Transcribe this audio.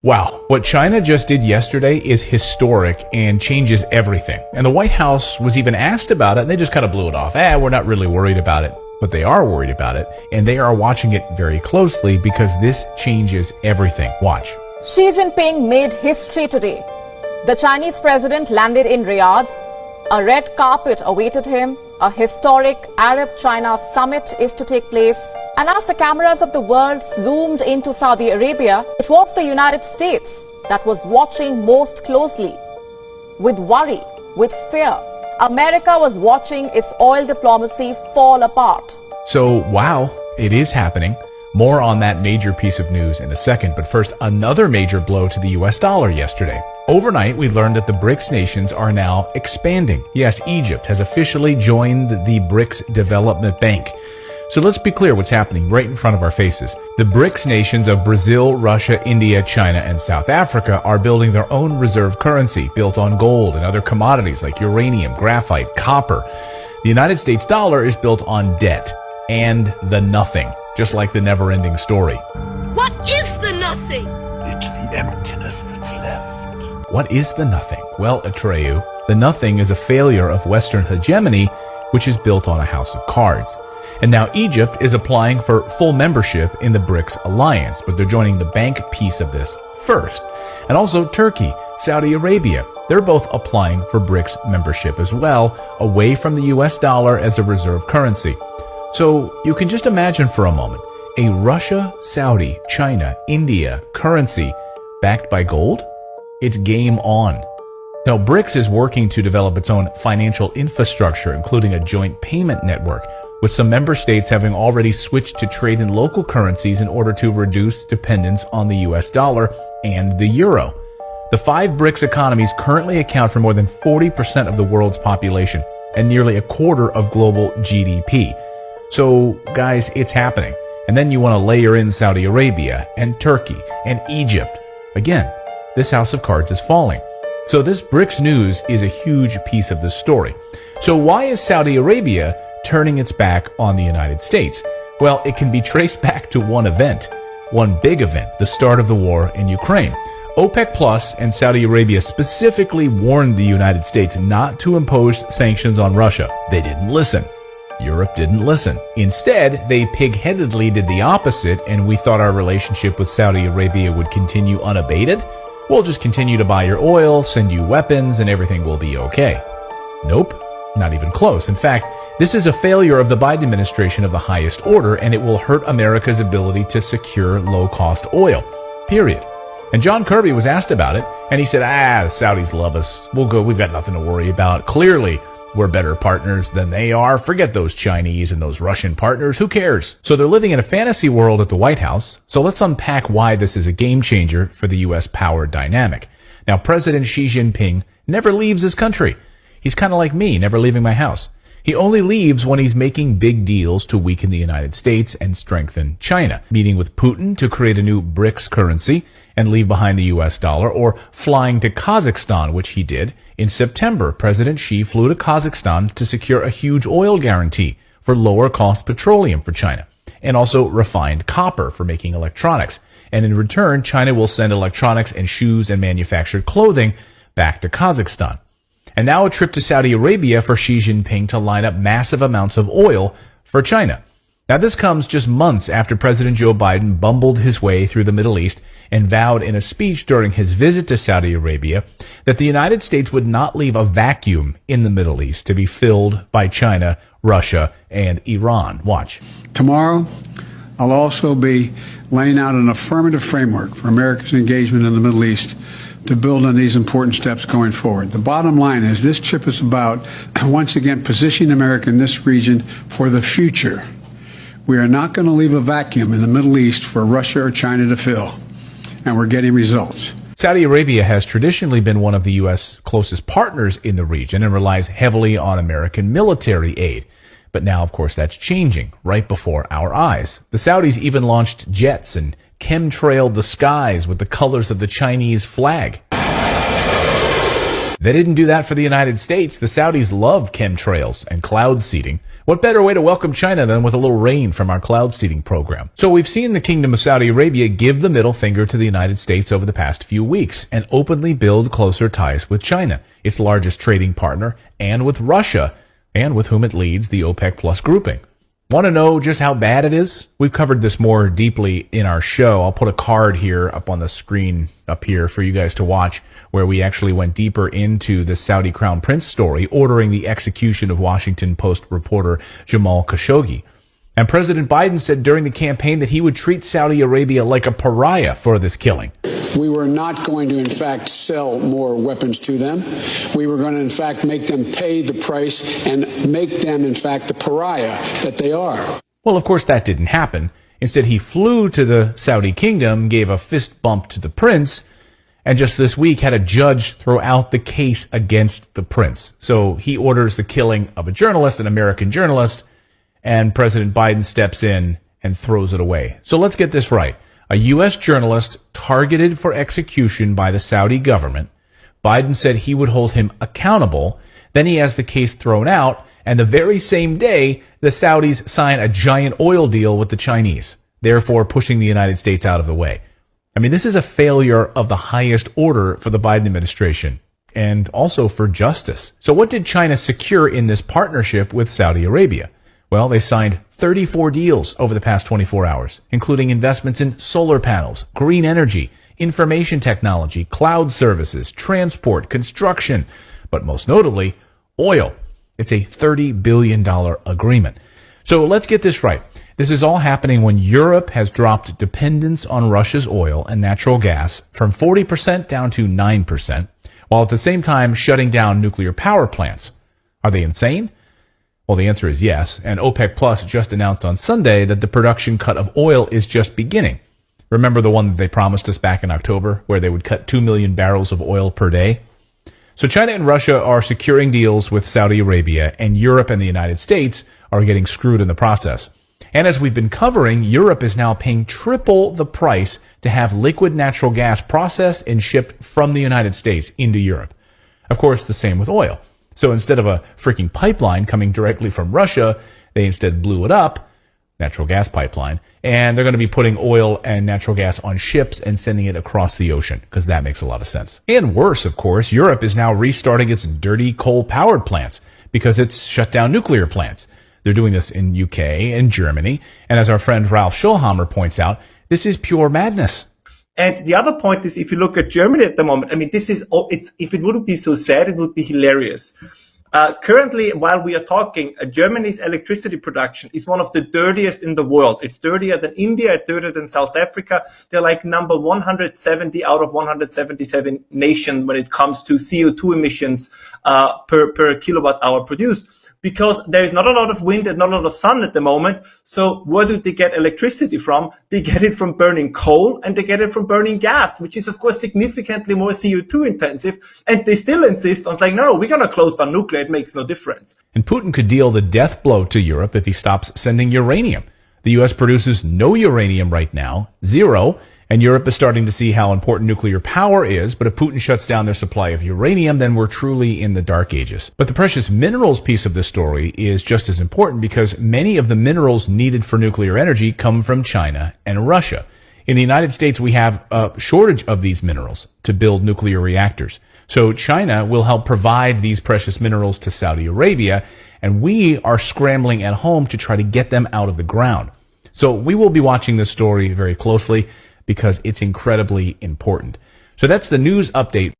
Wow, what China just did yesterday is historic and changes everything. And the White House was even asked about it, and they just kind of blew it off. We're not really worried about it. But they are worried about it, and they are watching it very closely because this changes everything. Watch. Xi Jinping made history today. The Chinese president landed in Riyadh. A red carpet awaited him. A historic Arab-China summit is to take place. And as the cameras of the world zoomed into Saudi Arabia, it was the United States that was watching most closely. With worry, with fear, America was watching its oil diplomacy fall apart. So, wow, it is happening. More on that major piece of news in a second, but first, another major blow to the US dollar yesterday. Overnight, we learned that the BRICS nations are now expanding. Yes, Egypt has officially joined the BRICS Development Bank. So let's be clear what's happening right in front of our faces. The BRICS nations of Brazil, Russia, India, China, and South Africa are building their own reserve currency built on gold and other commodities like uranium, graphite, copper. The United States dollar is built on debt and the nothing, just like the never-ending story. What is the nothing? It's the emptiness that's left. What is the nothing? Well, Atreyu, the nothing is a failure of Western hegemony, which is built on a house of cards. And now Egypt is applying for full membership in the BRICS alliance, but they're joining the bank piece of this first. And also Turkey, Saudi Arabia, they're both applying for BRICS membership as well, away from the US dollar as a reserve currency. So you can just imagine for a moment, a Russia, Saudi, China, India currency backed by gold? It's game on. Now BRICS is working to develop its own financial infrastructure, including a joint payment network, with some member states having already switched to trade in local currencies in order to reduce dependence on the US dollar and the euro. The 5 BRICS economies currently account for more than 40% of the world's population and nearly a quarter of global GDP. So, guys, it's happening. And then you want to layer in Saudi Arabia and Turkey and Egypt. Again, this house of cards is falling. So this BRICS news is a huge piece of the story. So why is Saudi Arabia turning its back on the United States? Well, it can be traced back to one event, one big event, the start of the war in Ukraine. OPEC Plus and Saudi Arabia specifically warned the United States not to impose sanctions on Russia. They didn't listen. Europe didn't listen. Instead, they pig-headedly did the opposite, and we thought our relationship with Saudi Arabia would continue unabated. We'll just continue to buy your oil, send you weapons, and everything will be okay. Nope, not even close. In fact, this is a failure of the Biden administration of the highest order, and it will hurt America's ability to secure low-cost oil. Period. And John Kirby was asked about it, and he said, the Saudis love us. We'll go. We've got nothing to worry about. Clearly, we're better partners than they are. Forget those Chinese and those Russian partners. Who cares? So they're living in a fantasy world at the White House. So let's unpack why this is a game changer for the U.S. power dynamic. Now, President Xi Jinping never leaves his country. He's kind of like me, never leaving my house. He only leaves when he's making big deals to weaken the United States and strengthen China, meeting with Putin to create a new BRICS currency and leave behind the US dollar, or flying to Kazakhstan, which he did. In September, President Xi flew to Kazakhstan to secure a huge oil guarantee for lower-cost petroleum for China, and also refined copper for making electronics. And in return, China will send electronics and shoes and manufactured clothing back to Kazakhstan. And now a trip to Saudi Arabia for Xi Jinping to line up massive amounts of oil for China. Now this comes just months after President Joe Biden bumbled his way through the Middle East and vowed in a speech during his visit to Saudi Arabia that the United States would not leave a vacuum in the Middle East to be filled by China, Russia, and Iran. Watch. Tomorrow, I'll also be laying out an affirmative framework for America's engagement in the Middle East to build on these important steps going forward. The bottom line is this trip is about, once again, positioning America in this region for the future. We are not going to leave a vacuum in the Middle East for Russia or China to fill, and we're getting results. Saudi Arabia has traditionally been one of the U.S. closest partners in the region and relies heavily on American military aid. But now, of course, that's changing right before our eyes. The Saudis even launched jets and chemtrailed the skies with the colors of the Chinese flag. They didn't do that for the United States. The Saudis love chemtrails and cloud seeding. What better way to welcome China than with a little rain from our cloud seeding program? So we've seen the Kingdom of Saudi Arabia give the middle finger to the United States over the past few weeks and openly build closer ties with China, its largest trading partner, and with Russia, and with whom it leads the OPEC Plus grouping. Want to know just how bad it is? We've covered this more deeply in our show. I'll put a card here up on the screen up here for you guys to watch, where we actually went deeper into the Saudi Crown Prince story, ordering the execution of Washington Post reporter Jamal Khashoggi. And President Biden said during the campaign that he would treat Saudi Arabia like a pariah for this killing. We were not going to, in fact, sell more weapons to them. We were going to, in fact, make them pay the price and make them, in fact, the pariah that they are. Well, of course, that didn't happen. Instead, he flew to the Saudi kingdom, gave a fist bump to the prince, and just this week had a judge throw out the case against the prince. So he orders the killing of a journalist, an American journalist, and President Biden steps in and throws it away. So let's get this right. A U.S. journalist targeted for execution by the Saudi government. Biden said he would hold him accountable. Then he has the case thrown out. And the very same day, the Saudis sign a giant oil deal with the Chinese, therefore pushing the United States out of the way. I mean, this is a failure of the highest order for the Biden administration and also for justice. So what did China secure in this partnership with Saudi Arabia? Well, they signed 34 deals over the past 24 hours, including investments in solar panels, green energy, information technology, cloud services, transport, construction, but most notably, oil. It's a $30 billion agreement. So let's get this right. This is all happening when Europe has dropped dependence on Russia's oil and natural gas from 40% down to 9%, while at the same time shutting down nuclear power plants. Are they insane? Well, the answer is yes, and OPEC Plus just announced on Sunday that the production cut of oil is just beginning. Remember the one that they promised us back in October, where they would cut 2 million barrels of oil per day? So China and Russia are securing deals with Saudi Arabia, and Europe and the United States are getting screwed in the process. And as we've been covering, Europe is now paying triple the price to have liquid natural gas processed and shipped from the United States into Europe. Of course, the same with oil. So instead of a freaking pipeline coming directly from Russia, they instead blew it up, natural gas pipeline, and they're going to be putting oil and natural gas on ships and sending it across the ocean, because that makes a lot of sense. And worse, of course, Europe is now restarting its dirty coal-powered plants because it's shut down nuclear plants. They're doing this in UK and Germany, and as our friend Ralph Schulhammer points out, this is pure madness. And the other point is, if you look at Germany at the moment, I mean, this is, if it wouldn't be so sad, it would be hilarious. Currently, while we are talking, Germany's electricity production is one of the dirtiest in the world. It's dirtier than India, it's dirtier than South Africa. They're like number 170 out of 177 nations when it comes to CO2 emissions per kilowatt hour produced. Because there is not a lot of wind and not a lot of sun at the moment. So where do they get electricity from? They get it from burning coal and they get it from burning gas, which is, of course, significantly more CO2 intensive. And they still insist on saying, no, we're going to close down nuclear. It makes no difference. And Putin could deal the death blow to Europe if he stops sending uranium. The U.S. produces no uranium right now, zero. And Europe is starting to see how important nuclear power is, but if Putin shuts down their supply of uranium, then we're truly in the dark ages. But the precious minerals piece of this story is just as important because many of the minerals needed for nuclear energy come from China and Russia. In the United States, we have a shortage of these minerals to build nuclear reactors. So China will help provide these precious minerals to Saudi Arabia, and we are scrambling at home to try to get them out of the ground. So we will be watching this story very closely, because it's incredibly important. So that's the news update